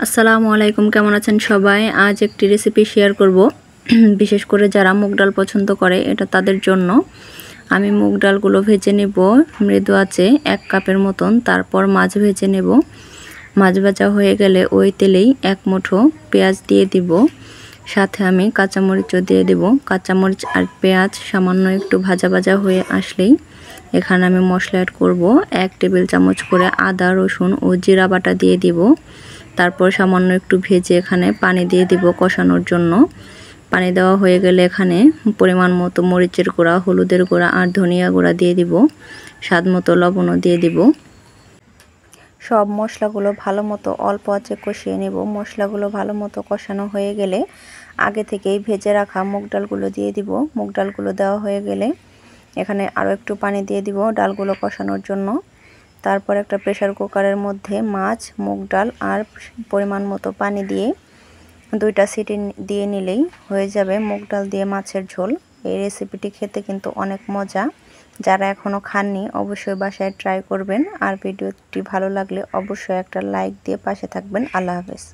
আসসালামু আলাইকুম, কেমন আছেন সবাই? আজ একটি রেসিপি শেয়ার করব। বিশেষ করে যারা মুগ ডাল পছন্দ করে এটা তাদের জন্য। আমি মুগ ডালগুলো ভেজে নেব মৃদু আঁচে 1 কাপের মতন। তারপর মাছ ভেজে নেব। মাছ ভাজা হয়ে গেলে ওই তেলেই 1 মুঠো পেঁয়াজ দিয়ে দিব। সাথে আমি কাঁচামরিচও দিয়ে দেব। কাঁচামরিচ আর পেঁয়াজ সামান্য একটু ভাজা ভাজা হয়ে আসলেই এখানে আমি মশলা অ্যাড করব। 1 টেবিল চামচ করে আদা, রসুন ও জিরা বাটা দিয়ে দিব। তারপর সামান্য একটু ভেজে এখানে পানি দিয়ে দিব কষানোর জন্য। পানি দেওয়া হয়ে গেলে এখানে পরিমাণ মতো মরিচের গুঁড়া, হলুদের গুঁড়া আর ধনিয়া গুঁড়া দিয়ে দিব। স্বাদ মতো লবণও দিয়ে দিব। সব মশলাগুলো ভালো মতো অল্প আঁচে কষিয়ে নেব। মশলাগুলো ভালো মতো কষানো হয়ে গেলে আগে থেকেই ভেজে রাখা মুগ ডালগুলো দিয়ে দিব। মুগ ডালগুলো দেওয়া হয়ে গেলে এখানে আরও একটু পানি দিয়ে দিব ডালগুলো কষানোর জন্য। তারপর একটা প্রেসার কুকারের মধ্যে মাছ, মুগ ডাল আর পরিমাণ মতো পানি দিয়ে 2টা সিটি দিয়ে নিলেই হয়ে যাবে মুগ ডাল দিয়ে মাছের ঝোল। এই রেসিপিটি খেতে কিন্তু অনেক মজা। যারা এখনও খাননি অবশ্যই বাসায় ট্রাই করবেন। আর ভিডিওটি ভালো লাগলে অবশ্যই একটা লাইক দিয়ে পাশে থাকবেন। আল্লাহ হাফেজ।